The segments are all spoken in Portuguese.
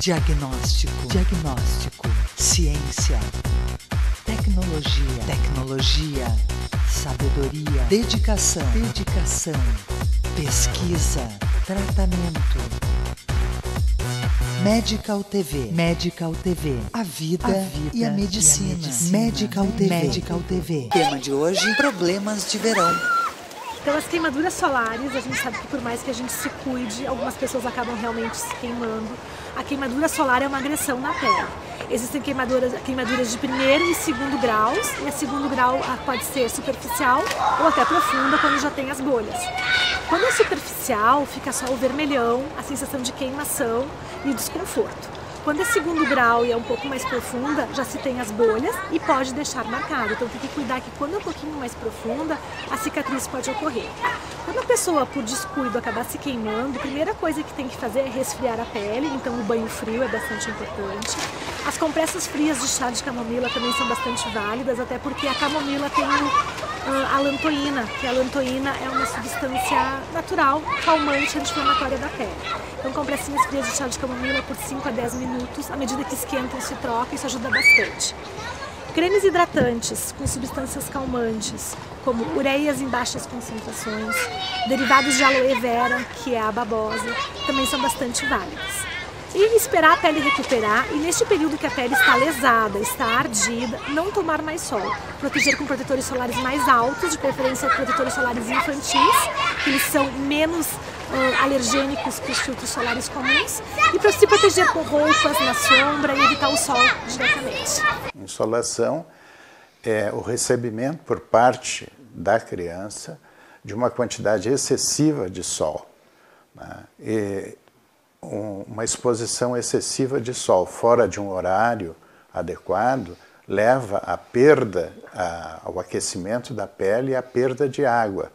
Diagnóstico. Ciência. Tecnologia. Sabedoria. Dedicação. Pesquisa. Tratamento. Medical TV. A vida e a medicina. Medical TV. Tema de hoje: problemas de verão. Então, as queimaduras solares, a gente sabe que por mais que a gente se cuide, algumas pessoas acabam realmente se queimando. A queimadura solar é uma agressão na pele. Existem queimaduras de primeiro e segundo graus, e a segundo grau pode ser superficial ou até profunda, quando já tem as bolhas. Quando é superficial, fica só o vermelhão, a sensação de queimação e o desconforto. Quando é segundo grau e é um pouco mais profunda, já se tem as bolhas e pode deixar marcado. Então tem que cuidar que quando é um pouquinho mais profunda, a cicatriz pode ocorrer. Quando a pessoa, por descuido, acabar se queimando, a primeira coisa que tem que fazer é resfriar a pele, então o banho frio é bastante importante. As compressas frias de chá de camomila também são bastante válidas, até porque a camomila tem a lantoína, que a lantoína é uma substância natural, calmante, anti-inflamatória da pele. Então, compressinhas frias de chá de camomila por 5 a 10 minutos, à medida que esquentam, se troca, isso ajuda bastante. Cremes hidratantes com substâncias calmantes, como ureias em baixas concentrações, derivados de aloe vera, que é a babosa, também são bastante válidos. E esperar a pele recuperar, e neste período que a pele está lesada, está ardida, não tomar mais sol. Proteger com protetores solares mais altos, de preferência protetores solares infantis, que eles são menos alergênicos que os filtros solares comuns, e para se proteger com roupas na sombra e evitar o sol diretamente. Insolação é o recebimento por parte da criança de uma quantidade excessiva de sol, né? Uma exposição excessiva de sol fora de um horário adequado leva à perda, ao aquecimento da pele e à perda de água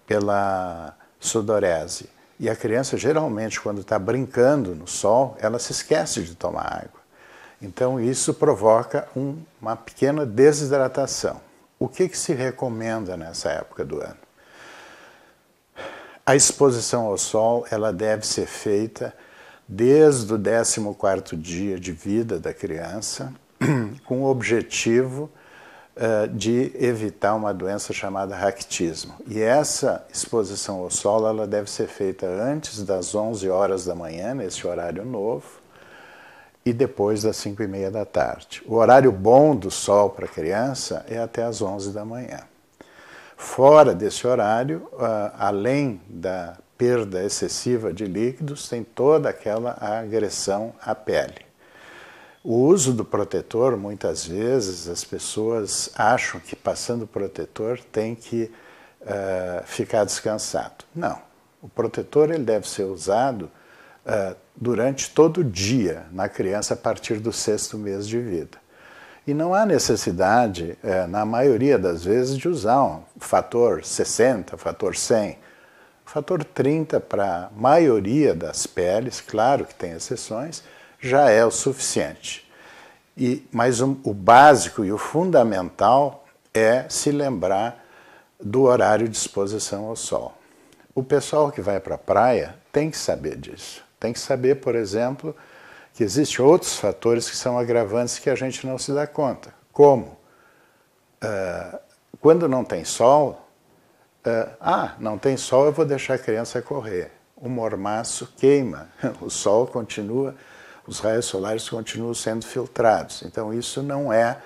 pela sudorese. E a criança, geralmente, quando está brincando no sol, ela se esquece de tomar água. Então, isso provoca uma pequena desidratação. O que se recomenda nessa época do ano? A exposição ao sol, ela deve ser feita desde o 14º dia de vida da criança, com o objetivo de evitar uma doença chamada raquitismo. E essa exposição ao sol, ela deve ser feita antes das 11 horas da manhã, nesse horário novo, e depois das 5h30 da tarde. O horário bom do sol para a criança é até as 11 da manhã. Fora desse horário, além da perda excessiva de líquidos, tem toda aquela agressão à pele. O uso do protetor, muitas vezes, as pessoas acham que passando protetor tem que ficar descansado. Não, o protetor ele deve ser usado durante todo o dia na criança a partir do 6º mês de vida. E não há necessidade, na maioria das vezes, de usar um fator 60, fator 100. O fator 30 para a maioria das peles, claro que tem exceções, já é o suficiente. Mas o básico e o fundamental é se lembrar do horário de exposição ao sol. O pessoal que vai para a praia tem que saber disso. Tem que saber, por exemplo, que existem outros fatores que são agravantes que a gente não se dá conta. Como? Quando não tem sol, não tem sol, eu vou deixar a criança correr. O mormaço queima, o sol continua, os raios solares continuam sendo filtrados. Então isso não é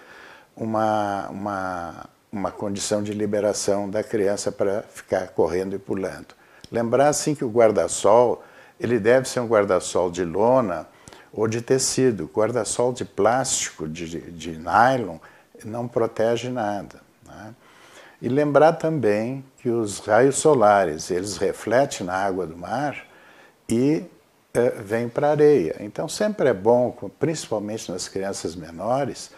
uma condição de liberação da criança para ficar correndo e pulando. Lembrar assim que o guarda-sol, ele deve ser um guarda-sol de lona ou de tecido. Guarda-sol de plástico, de nylon, não protege nada, né? E lembrar também que os raios solares, eles refletem na água do mar e vêm para a areia. Então sempre é bom, principalmente nas crianças menores,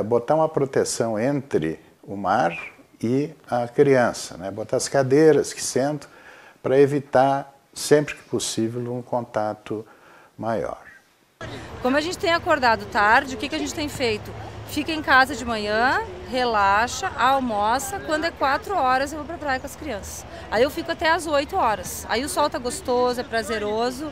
botar uma proteção entre o mar e a criança, né? Botar as cadeiras que sentam para evitar, sempre que possível, um contato maior. Como a gente tem acordado tarde, o que a gente tem feito? Fica em casa de manhã, relaxa, almoça, quando é 4 horas eu vou pra praia com as crianças. Aí eu fico até as 8 horas. Aí o sol tá gostoso, é prazeroso,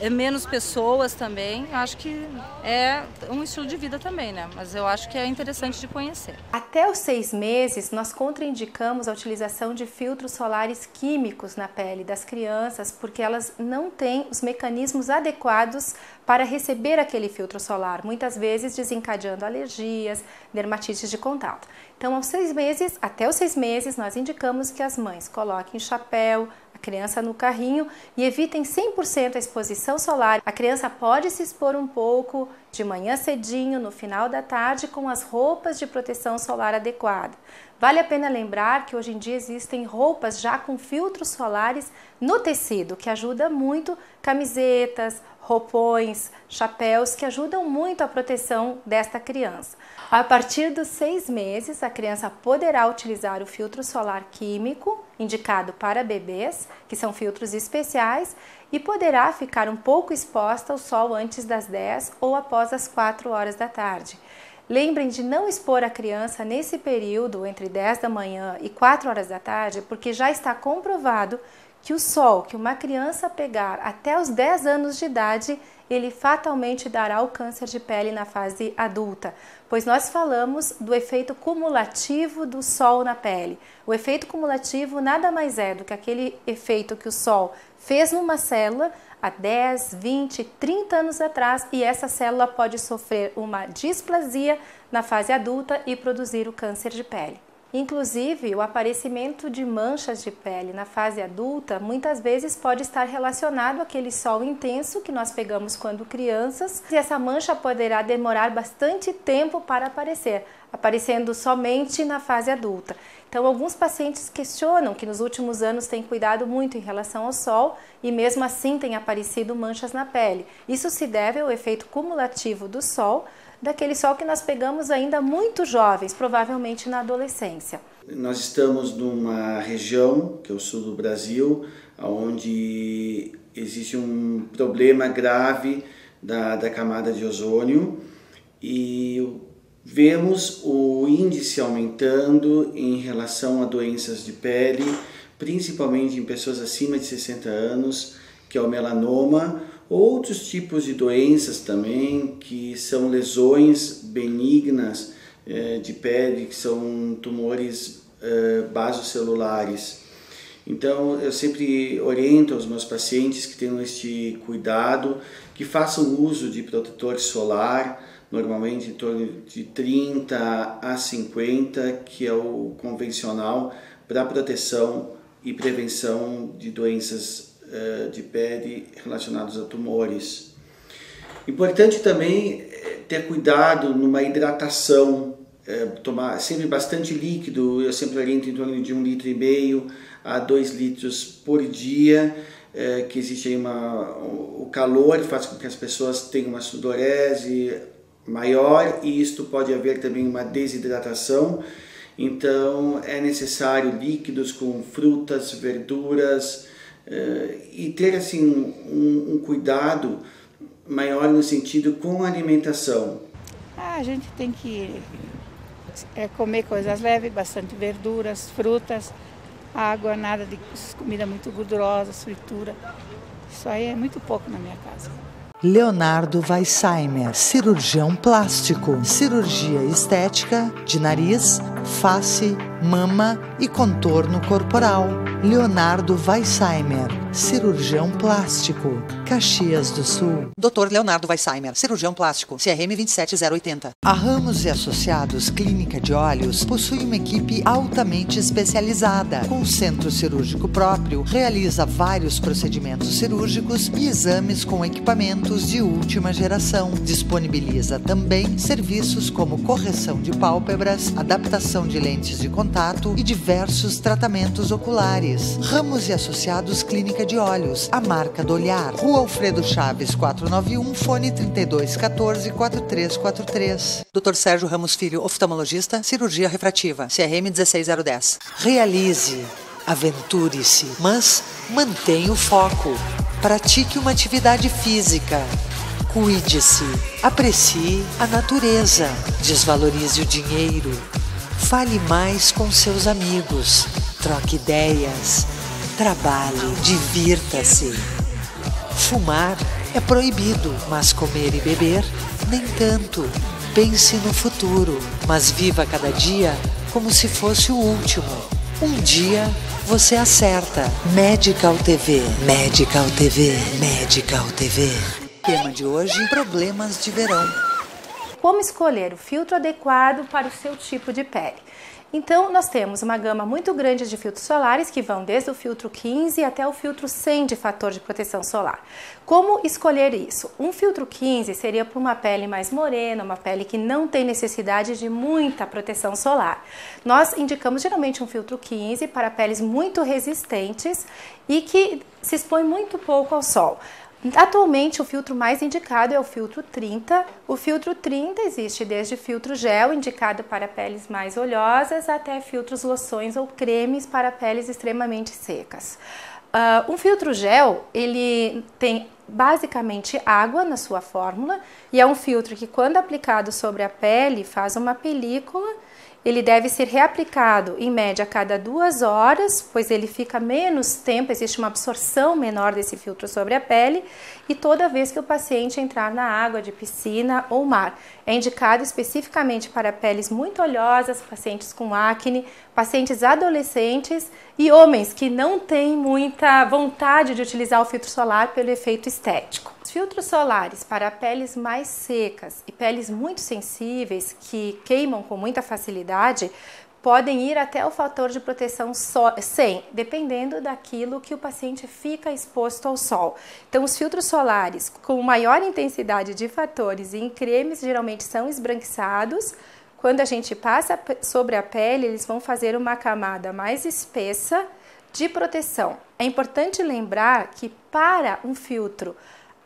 menos pessoas também. Eu acho que é um estilo de vida também, né? Mas eu acho que é interessante de conhecer. Até os 6 meses, nós contraindicamos a utilização de filtros solares químicos na pele das crianças, porque elas não têm os mecanismos adequados para receber aquele filtro solar, muitas vezes desencadeando alergias, dermatites de contato. Então, até os 6 meses, nós indicamos que as mães coloquem o chapéu, a criança no carrinho e evitem 100% a exposição solar. A criança pode se expor um pouco de manhã cedinho, no final da tarde, com as roupas de proteção solar adequada. Vale a pena lembrar que hoje em dia existem roupas já com filtros solares no tecido, que ajuda muito, camisetas, roupões, chapéus, que ajudam muito a proteção desta criança. A partir dos 6 meses, a criança poderá utilizar o filtro solar químico, indicado para bebês, que são filtros especiais, e poderá ficar um pouco exposta ao sol antes das 10 ou após as 4 horas da tarde. Lembrem de não expor a criança nesse período entre 10 da manhã e 4 horas da tarde, porque já está comprovado que o sol que uma criança pegar até os 10 anos de idade, ele fatalmente dará o câncer de pele na fase adulta, pois nós falamos do efeito cumulativo do sol na pele. O efeito cumulativo nada mais é do que aquele efeito que o sol fez numa célula há 10, 20, 30 anos atrás, e essa célula pode sofrer uma displasia na fase adulta e produzir o câncer de pele. Inclusive, o aparecimento de manchas de pele na fase adulta muitas vezes pode estar relacionado àquele sol intenso que nós pegamos quando crianças, e essa mancha poderá demorar bastante tempo para aparecer, aparecendo somente na fase adulta. Então, alguns pacientes questionam que nos últimos anos têm cuidado muito em relação ao sol e mesmo assim têm aparecido manchas na pele. Isso se deve ao efeito cumulativo do sol, daquele sol que nós pegamos ainda muito jovens, provavelmente na adolescência. Nós estamos numa região, que é o sul do Brasil, onde existe um problema grave da camada de ozônio e vemos o índice aumentando em relação a doenças de pele, principalmente em pessoas acima de 60 anos, que é o melanoma, outros tipos de doenças também, que são lesões benignas de pele, que são tumores basocelulares. Então, eu sempre oriento aos meus pacientes que tenham este cuidado, que façam uso de protetor solar, normalmente em torno de 30 a 50, que é o convencional para proteção e prevenção de doenças de pele relacionados a tumores. Importante também ter cuidado numa hidratação, tomar sempre bastante líquido. Eu sempre oriento em torno de 1,5 litro a 2 litros por dia, que existe aí o calor faz com que as pessoas tenham uma sudorese maior e isto pode haver também uma desidratação. Então é necessário líquidos com frutas, verduras, e ter assim um cuidado maior no sentido com a alimentação. A gente tem que comer coisas leves, bastante verduras, frutas, água, nada de comida muito gordurosa, fritura. Isso aí é muito pouco na minha casa. Leonardo Weissheimer, cirurgião plástico, cirurgia estética de nariz, face, mama e contorno corporal. Leonardo Weissheimer, cirurgião plástico, Caxias do Sul. Dr. Leonardo Weissheimer, cirurgião plástico, CRM 27080. A Ramos e Associados Clínica de Olhos possui uma equipe altamente especializada, com centro cirúrgico próprio, realiza vários procedimentos cirúrgicos e exames com equipamentos de última geração. Disponibiliza também serviços como correção de pálpebras, adaptação de lentes de contato e diversos tratamentos oculares. Ramos e Associados Clínica de Olhos, a marca do olhar. Rua Alfredo Chaves 491, fone 3214-4343. Dr. Sérgio Ramos Filho, oftalmologista, cirurgia refrativa, CRM 16010. Realize, aventure-se, mas mantenha o foco. Pratique uma atividade física. Cuide-se, aprecie a natureza, desvalorize o dinheiro. Fale mais com seus amigos, troque ideias, trabalhe, divirta-se. Fumar é proibido, mas comer e beber, nem tanto. Pense no futuro, mas viva cada dia como se fosse o último. Um dia você acerta. Medical TV, Medical TV, Medical TV. Tema de hoje: problemas de verão. Como escolher o filtro adequado para o seu tipo de pele? Então, nós temos uma gama muito grande de filtros solares que vão desde o filtro 15 até o filtro 100 de fator de proteção solar. Como escolher isso? Um filtro 15 seria para uma pele mais morena, uma pele que não tem necessidade de muita proteção solar. Nós indicamos geralmente um filtro 15 para peles muito resistentes e que se expõem muito pouco ao sol. Atualmente, o filtro mais indicado é o filtro 30. O filtro 30 existe desde filtro gel, indicado para peles mais oleosas, até filtros loções ou cremes para peles extremamente secas. Um filtro gel, ele tem basicamente água na sua fórmula e é um filtro que, quando aplicado sobre a pele, faz uma película. Ele deve ser reaplicado em média a cada 2 horas, pois ele fica menos tempo, existe uma absorção menor desse filtro sobre a pele, e toda vez que o paciente entrar na água de piscina ou mar. É indicado especificamente para peles muito oleosas, pacientes com acne, pacientes adolescentes e homens que não têm muita vontade de utilizar o filtro solar pelo efeito estético. Os filtros solares para peles mais secas e peles muito sensíveis que queimam com muita facilidade podem ir até o fator de proteção 100, dependendo daquilo que o paciente fica exposto ao sol. Então, os filtros solares com maior intensidade de fatores e em cremes geralmente são esbranquiçados. Quando a gente passa sobre a pele, eles vão fazer uma camada mais espessa de proteção. É importante lembrar que para um filtro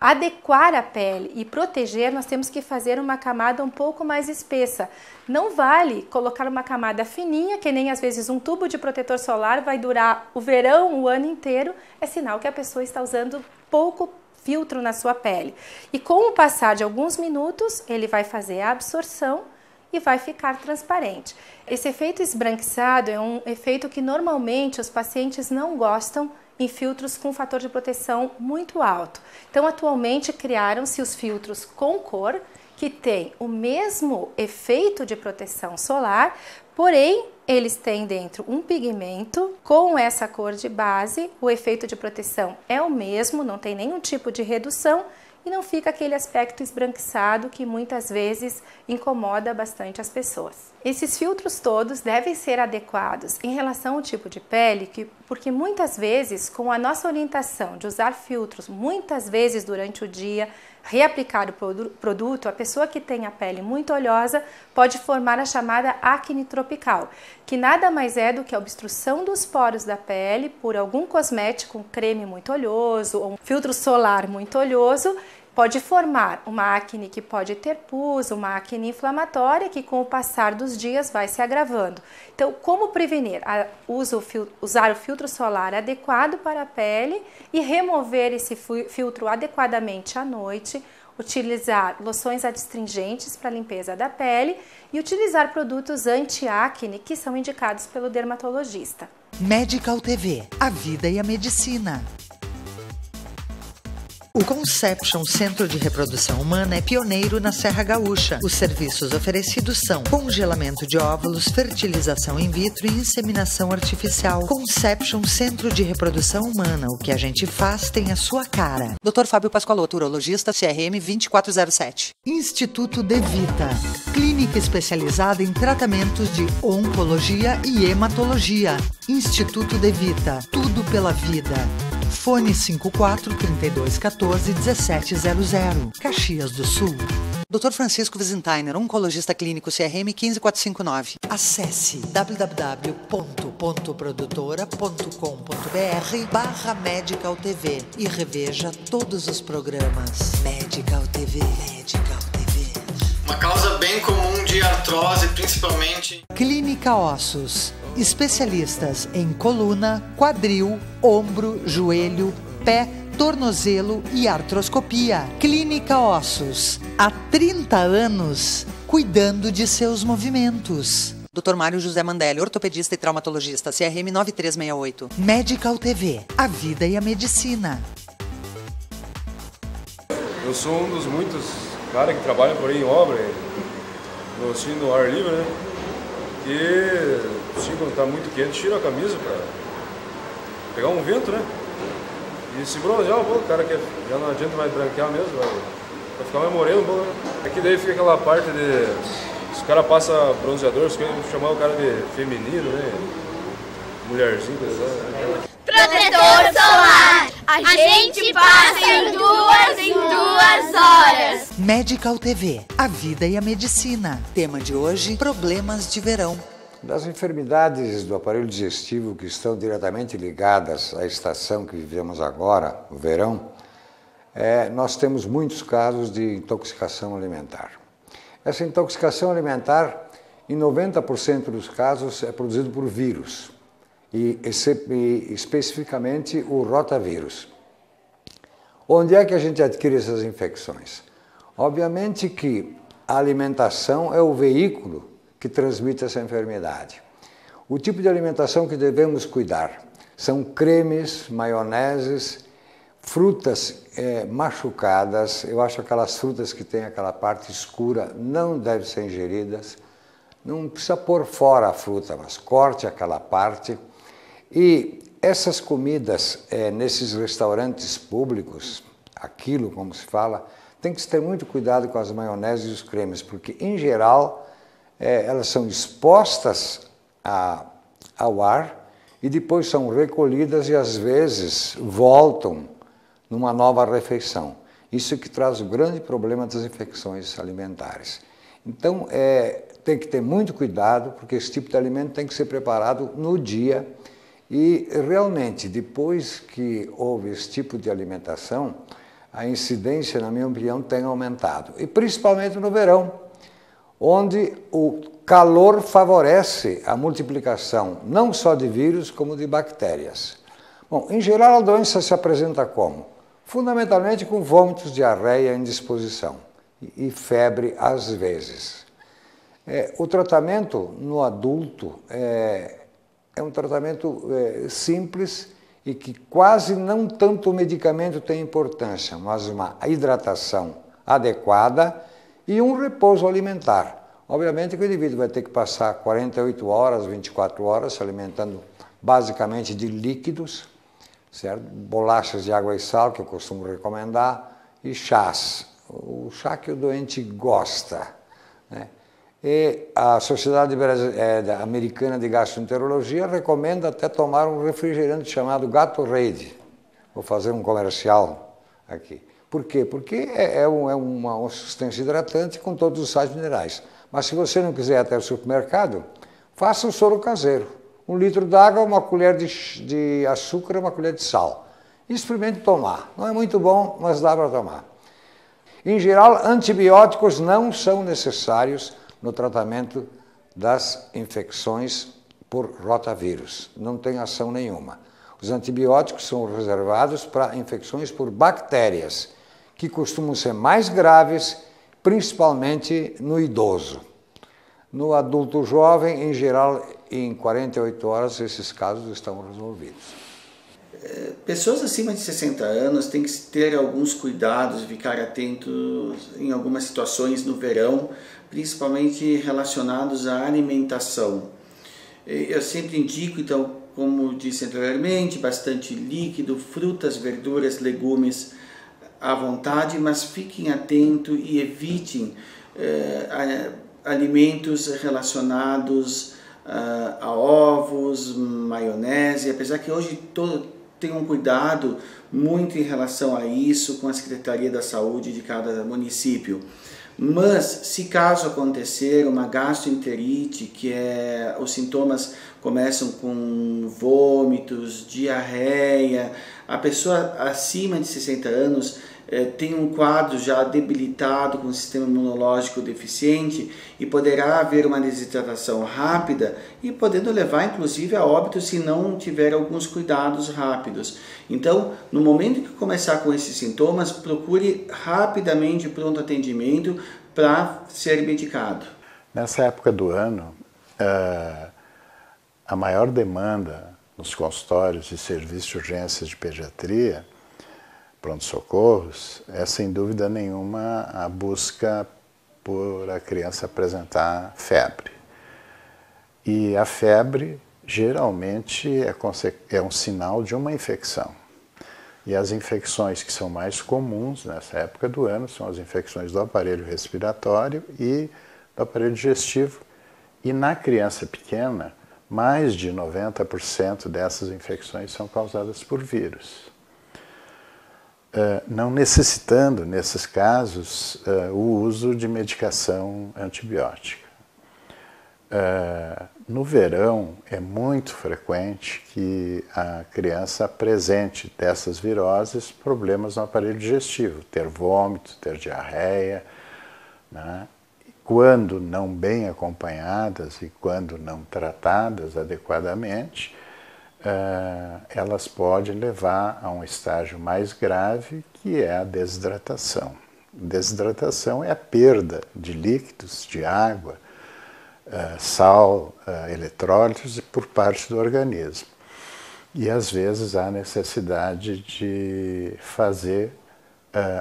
adequar a pele e proteger, nós temos que fazer uma camada um pouco mais espessa. Não vale colocar uma camada fininha, que nem às vezes um tubo de protetor solar vai durar o verão, o ano inteiro. É sinal que a pessoa está usando pouco filtro na sua pele. E com o passar de alguns minutos, ele vai fazer a absorção e vai ficar transparente. Esse efeito esbranquiçado é um efeito que normalmente os pacientes não gostam em filtros com fator de proteção muito alto. Então, atualmente criaram-se os filtros com cor, que têm o mesmo efeito de proteção solar, porém eles têm dentro um pigmento com essa cor de base. O efeito de proteção é o mesmo, não tem nenhum tipo de redução e não fica aquele aspecto esbranquiçado que muitas vezes incomoda bastante as pessoas. Esses filtros todos devem ser adequados em relação ao tipo de pele, porque muitas vezes, com a nossa orientação de usar filtros muitas vezes durante o dia, reaplicar o produto, a pessoa que tem a pele muito oleosa pode formar a chamada acne tropical, que nada mais é do que a obstrução dos poros da pele por algum cosmético, um creme muito oleoso ou um filtro solar muito oleoso. Pode formar uma acne que pode ter pus, uma acne inflamatória que com o passar dos dias vai se agravando. Então, como prevenir? Usar o filtro solar adequado para a pele e remover esse filtro adequadamente à noite, utilizar loções adstringentes para a limpeza da pele e utilizar produtos anti-acne que são indicados pelo dermatologista. Medical TV, a vida e a medicina. O Conception Centro de Reprodução Humana é pioneiro na Serra Gaúcha. Os serviços oferecidos são congelamento de óvulos, fertilização in vitro e inseminação artificial. Conception Centro de Reprodução Humana. O que a gente faz tem a sua cara. Dr. Fábio Pascoaloto, urologista, CRM 2407. Instituto De Vita. Clínica especializada em tratamentos de oncologia e hematologia. Instituto De Vita. Tudo pela vida. Fone 54 32 14 1700, Caxias do Sul. Dr. Francisco Wiesenthiner, oncologista clínico, CRM 15459. Acesse www.produtora.com.br/Medical TV e reveja todos os programas. Medical TV, Medical TV. Uma causa bem comum de artrose, principalmente. Clínica Ossos. Especialistas em coluna, quadril, ombro, joelho, pé, tornozelo e artroscopia. Clínica Ossos. Há 30 anos, cuidando de seus movimentos. Dr. Mário José Mandelli, ortopedista e traumatologista, CRM 9368. Medical TV, a vida e a medicina. Eu sou um dos muitos caras que trabalham por aí em obra, no ar livre, né? Que quando está muito quente, tira a camisa para pegar um vento, né? E se bronzear um pouco, o cara já não adianta mais branquear mesmo, vai ficar mais moreno um pouco, né? Aqui daí fica aquela parte de... Os caras passam bronzeador, os caras chamar o cara de feminino, né? Mulherzinha, né? Protetor solar! A gente passa em 2 horas! Medical TV, a vida e a medicina. Tema de hoje, problemas de verão. Das enfermidades do aparelho digestivo que estão diretamente ligadas à estação que vivemos agora, o verão, nós temos muitos casos de intoxicação alimentar. Essa intoxicação alimentar, em 90% dos casos, é produzida por vírus, e especificamente o rotavírus. Onde é que a gente adquire essas infecções? Obviamente que a alimentação é o veículo que transmite essa enfermidade. O tipo de alimentação que devemos cuidar são cremes, maioneses, frutas machucadas. Eu acho que aquelas frutas que têm aquela parte escura não devem ser ingeridas. Não precisa pôr fora a fruta, mas corte aquela parte. E essas comidas nesses restaurantes públicos, aquilo como se fala, tem que se ter muito cuidado com as maioneses e os cremes, porque em geral elas são expostas ao ar e depois são recolhidas e às vezes voltam numa nova refeição. Isso que traz o grande problema das infecções alimentares. Então tem que ter muito cuidado, porque esse tipo de alimento tem que ser preparado no dia. E realmente, depois que houve esse tipo de alimentação, a incidência, na minha opinião, tem aumentado. E principalmente no verão, onde o calor favorece a multiplicação não só de vírus, como de bactérias. Bom, em geral, a doença se apresenta como? Fundamentalmente com vômitos, diarreia, indisposição e febre às vezes. O tratamento no adulto é um tratamento simples e que quase não tanto o medicamento tem importância, mas uma hidratação adequada e um repouso alimentar. Obviamente que o indivíduo vai ter que passar 48 horas, 24 horas se alimentando basicamente de líquidos, certo? Bolachas de água e sal, que eu costumo recomendar, e chás. O chá que o doente gosta, né? E a Sociedade Americana de Gastroenterologia recomenda até tomar um refrigerante chamado Gatorade. Vou fazer um comercial aqui. Por quê? Porque é uma substância hidratante com todos os sais minerais. Mas se você não quiser ir até o supermercado, faça um soro caseiro. 1 litro d'água, uma colher de açúcar e uma colher de sal. E experimente tomar. Não é muito bom, mas dá para tomar. Em geral, antibióticos não são necessários no tratamento das infecções por rotavírus. Não tem ação nenhuma. Os antibióticos são reservados para infecções por bactérias, que costumam ser mais graves, principalmente no idoso. No adulto jovem, em geral, em 48 horas, esses casos estão resolvidos. Pessoas acima de 60 anos têm que ter alguns cuidados e ficar atentos em algumas situações no verão, principalmente relacionados à alimentação. Eu sempre indico, então, como disse anteriormente, bastante líquido, frutas, verduras, legumes à vontade, mas fiquem atentos e evitem alimentos relacionados a ovos, maionese, apesar que hoje tem um cuidado muito em relação a isso com a Secretaria da Saúde de cada município. Mas, se caso acontecer uma gastroenterite, que os sintomas começam com vômitos, diarreia, a pessoa acima de 60 anos tem um quadro já debilitado com o sistema imunológico deficiente e poderá haver uma desidratação rápida e podendo levar inclusive a óbito se não tiver alguns cuidados rápidos. Então, no momento que começar com esses sintomas, procure rapidamente pronto atendimento para ser medicado. Nessa época do ano, a maior demanda nos consultórios de serviço de urgências de pediatria pronto-socorros, é sem dúvida nenhuma a busca por a criança apresentar febre. E a febre geralmente é um sinal de uma infecção. E as infecções que são mais comuns nessa época do ano são as infecções do aparelho respiratório e do aparelho digestivo. E na criança pequena, mais de 90% dessas infecções são causadas por vírus. Não necessitando, nesses casos, o uso de medicação antibiótica. No verão, é muito frequente que a criança apresente dessas viroses problemas no aparelho digestivo, ter vômito, ter diarreia, né? Quando não bem acompanhadas e quando não tratadas adequadamente, elas podem levar a um estágio mais grave, que é a desidratação. Desidratação é a perda de líquidos, de água, sal, eletrólitos por parte do organismo. E às vezes há necessidade de fazer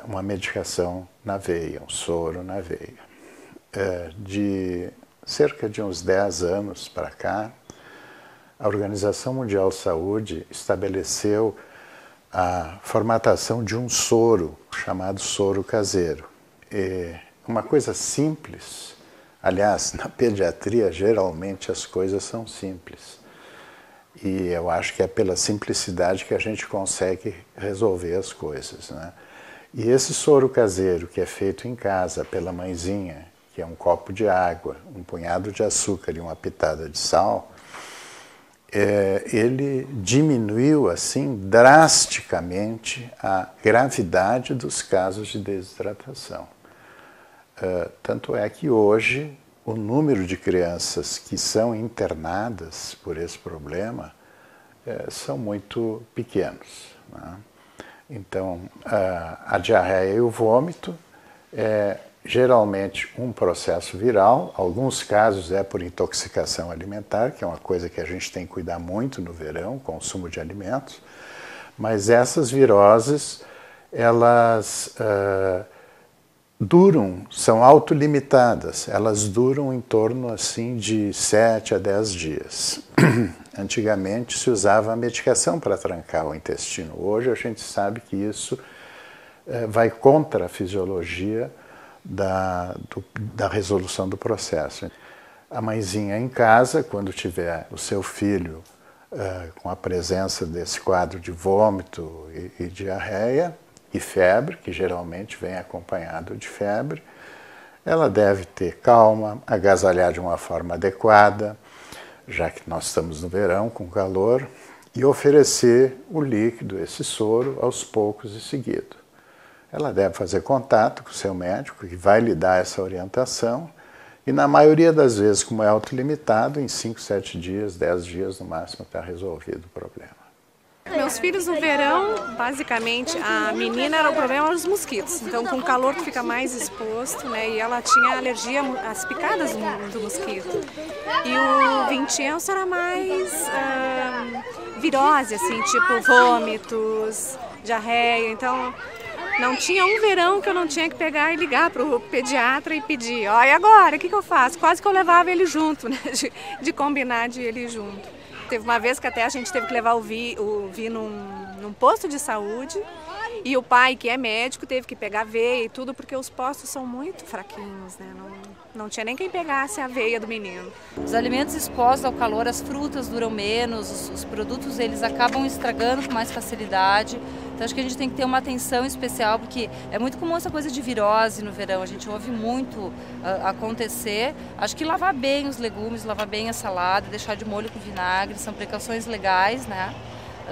uma medicação na veia, um soro na veia. De cerca de uns 10 anos para cá, a Organização Mundial de Saúde estabeleceu a formatação de um soro chamado soro caseiro. Uma coisa simples, aliás, na pediatria geralmente as coisas são simples. E eu acho que é pela simplicidade que a gente consegue resolver as coisas, né? E esse soro caseiro que é feito em casa pela mãezinha, que é um copo de água, um punhado de açúcar e uma pitada de sal, ele diminuiu assim drasticamente a gravidade dos casos de desidratação. Tanto é que hoje o número de crianças que são internadas por esse problema são muito pequenos, né? Então, a diarreia e o vômito geralmente um processo viral, alguns casos é por intoxicação alimentar, que é uma coisa que a gente tem que cuidar muito no verão, consumo de alimentos, mas essas viroses, elas duram, são autolimitadas, elas duram em torno assim de 7 a 10 dias. Antigamente se usava a medicação para trancar o intestino, hoje a gente sabe que isso vai contra a fisiologia da resolução do processo. A mãezinha em casa, quando tiver o seu filho com a presença desse quadro de vômito e diarreia e febre, que geralmente vem acompanhado de febre, ela deve ter calma, agasalhar de uma forma adequada, já que nós estamos no verão com calor, e oferecer o líquido, esse soro, aos poucos e seguido. Ela deve fazer contato com o seu médico, que vai lhe dar essa orientação, e na maioria das vezes, como é autolimitado, em 5, 7 dias, 10 dias no máximo, está resolvido o problema. Meus filhos no verão, basicamente, a menina era o problema dos mosquitos. Então, com o calor que fica mais exposto, né, e ela tinha alergia às picadas do mosquito. E o Vincenzo era mais virose, assim, tipo vômitos, diarreia. Então, não tinha um verão que eu não tinha que pegar e ligar para o pediatra e pedir, ó, e agora, o que eu faço? Quase que eu levava ele junto, né, de combinar de ele junto. Teve uma vez que até a gente teve que levar o Vi num posto de saúde, e o pai, que é médico, teve que pegar a veia e tudo, porque os postos são muito fraquinhos, né? Não tinha nem quem pegasse a veia do menino. Os alimentos expostos ao calor, as frutas duram menos, os produtos eles acabam estragando com mais facilidade. Então acho que a gente tem que ter uma atenção especial, porque é muito comum essa coisa de virose no verão, a gente ouve muito acontecer. Acho que lavar bem os legumes, lavar bem a salada, deixar de molho com vinagre, são precauções legais, né?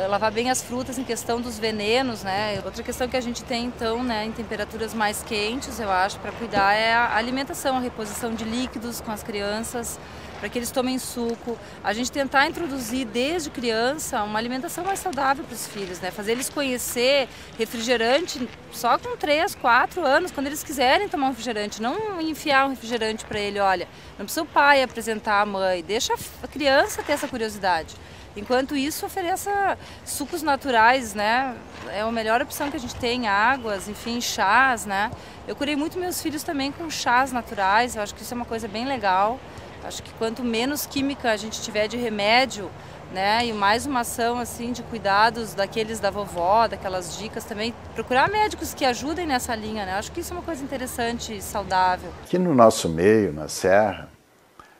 Lavar bem as frutas em questão dos venenos, né? Outra questão que a gente tem então, né, em temperaturas mais quentes, eu acho, para cuidar é a alimentação, a reposição de líquidos com as crianças, para que eles tomem suco. A gente tentar introduzir desde criança uma alimentação mais saudável para os filhos, né? Fazer eles conhecer refrigerante só com 3, 4 anos, quando eles quiserem tomar um refrigerante, não enfiar um refrigerante para ele, olha, não precisa o pai apresentar a mãe, deixa a criança ter essa curiosidade. Enquanto isso, ofereça sucos naturais, né? É a melhor opção que a gente tem, águas, enfim, chás, né? Eu curei muito meus filhos também com chás naturais, eu acho que isso é uma coisa bem legal. Acho que quanto menos química a gente tiver de remédio, né, e mais uma ação assim de cuidados daqueles da vovó, daquelas dicas também, procurar médicos que ajudem nessa linha, né? Acho que isso é uma coisa interessante e saudável. Aqui no nosso meio, na Serra,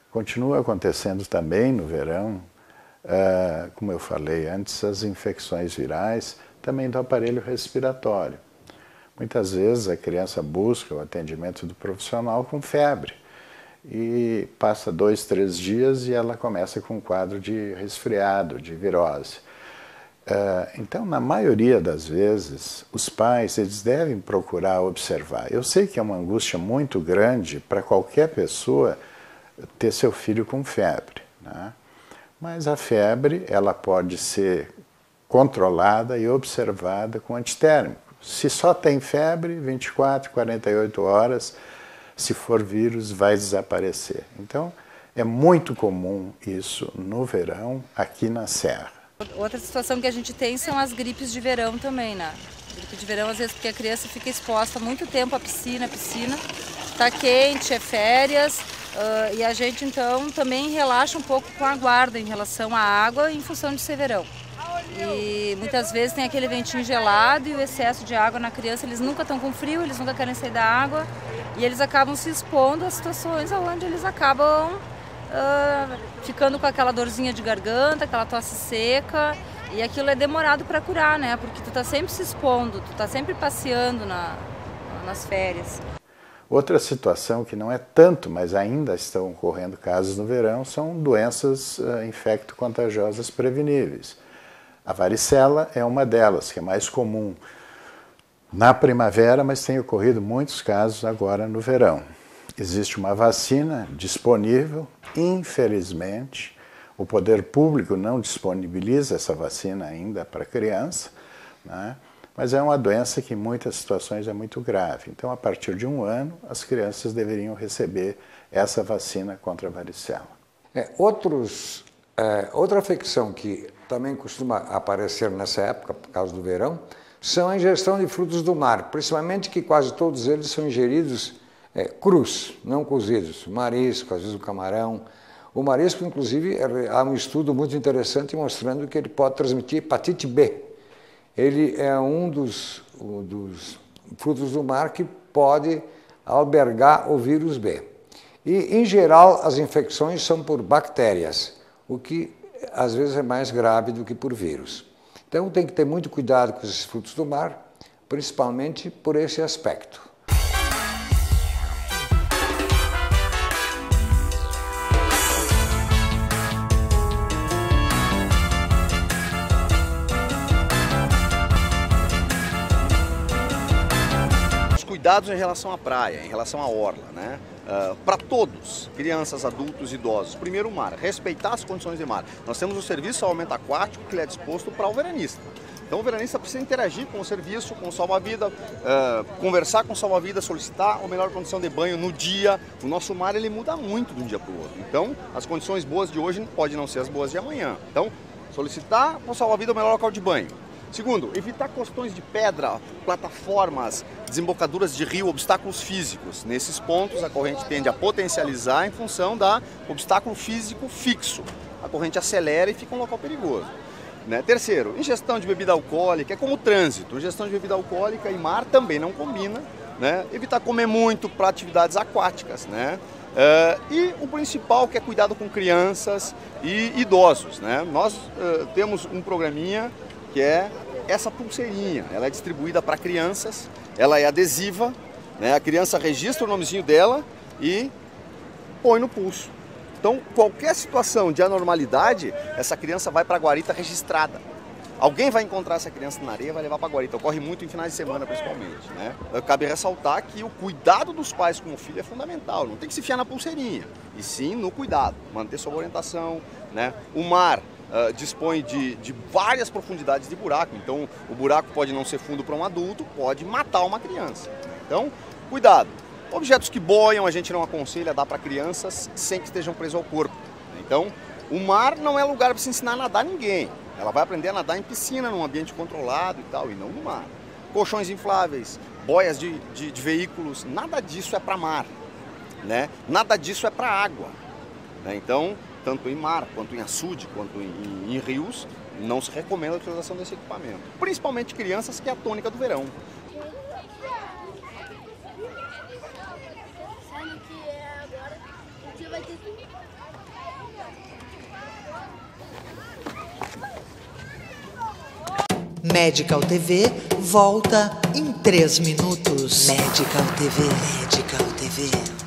continua acontecendo também no verão, como eu falei antes, as infecções virais também do aparelho respiratório. Muitas vezes a criança busca o atendimento do profissional com febre. E passa 2, 3 dias e ela começa com um quadro de resfriado, de virose. Então, na maioria das vezes, os pais eles devem procurar observar. Eu sei que é uma angústia muito grande para qualquer pessoa ter seu filho com febre, né? Mas a febre ela pode ser controlada e observada com antitérmico. Se só tem febre, 24, 48 horas, se for vírus, vai desaparecer. Então, é muito comum isso no verão, aqui na Serra. Outra situação que a gente tem são as gripes de verão também, né? Gripe de verão, às vezes, porque a criança fica exposta muito tempo à piscina, tá quente, é férias, e a gente, então, também relaxa um pouco com a guarda em relação à água em função de ser verão. E muitas vezes tem aquele ventinho gelado e o excesso de água na criança, eles nunca estão com frio, eles nunca querem sair da água e eles acabam se expondo a situações onde eles acabam ficando com aquela dorzinha de garganta, aquela tosse seca, e aquilo é demorado para curar, né? Porque tu tá sempre se expondo, tu tá sempre passeando nas férias. Outra situação que não é tanto, mas ainda estão ocorrendo casos no verão, são doenças infecto-contagiosas preveníveis. A varicela é uma delas, que é mais comum na primavera, mas tem ocorrido muitos casos agora no verão. Existe uma vacina disponível, infelizmente, o poder público não disponibiliza essa vacina ainda para criança, né? Mas é uma doença que em muitas situações é muito grave. Então, a partir de 1 ano, as crianças deveriam receber essa vacina contra a varicela. Outra afecção que também costuma aparecer nessa época, por causa do verão, são a ingestão de frutos do mar, principalmente que quase todos eles são ingeridos crus, não cozidos. O marisco, às vezes o camarão. O marisco, inclusive, há um estudo muito interessante mostrando que ele pode transmitir hepatite B. Ele é um dos frutos do mar que pode albergar o vírus B. E, em geral, as infecções são por bactérias, o que às vezes é mais grave do que por vírus. Então tem que ter muito cuidado com esses frutos do mar, principalmente por esse aspecto. Os cuidados em relação à praia, em relação à orla, né? Para todos, crianças, adultos, idosos. Primeiro, o mar, respeitar as condições de mar. Nós temos o serviço de salvamento aquático que ele é disposto para o veranista. Então o veranista precisa interagir com o serviço, com o salva-vida, conversar com o salva-vida, solicitar a melhor condição de banho no dia. O nosso mar ele muda muito de um dia para o outro. Então as condições boas de hoje podem não ser as boas de amanhã. Então solicitar para o salva-vida o melhor local de banho. Segundo, evitar costões de pedra, plataformas, desembocaduras de rio, obstáculos físicos. Nesses pontos, a corrente tende a potencializar em função do obstáculo físico fixo. A corrente acelera e fica um local perigoso. Né? Terceiro, ingestão de bebida alcoólica, é como o trânsito. Ingestão de bebida alcoólica e mar também não combina. Né? Evitar comer muito para atividades aquáticas. Né? E o principal, que é cuidado com crianças e idosos. Né? Nós temos um programinha que é essa pulseirinha. Ela é distribuída para crianças, ela é adesiva, né? A criança registra o nomezinho dela e põe no pulso. Então, qualquer situação de anormalidade, essa criança vai para a guarita registrada. Alguém vai encontrar essa criança na areia e vai levar para a guarita. Ocorre muito em finais de semana, principalmente. Né? Cabe ressaltar que o cuidado dos pais com o filho é fundamental. Não tem que se fiar na pulseirinha, e sim no cuidado. Manter sua orientação. Né? O mar dispõe de várias profundidades de buraco. Então, o buraco pode não ser fundo para um adulto, pode matar uma criança. Então, cuidado. Objetos que boiam, a gente não aconselha a dar para crianças sem que estejam presos ao corpo. Então, O mar não é lugar para se ensinar a nadar ninguém. Ela vai aprender a nadar em piscina, num ambiente controlado e tal, e não no mar. Colchões infláveis, boias de veículos, nada disso é para mar, né? Nada disso é para água. Né? Então, tanto em mar, quanto em açude, quanto em rios, não se recomenda a utilização desse equipamento. Principalmente crianças, que é a tônica do verão. Medical TV volta em 3 minutos. Medical TV, Medical TV.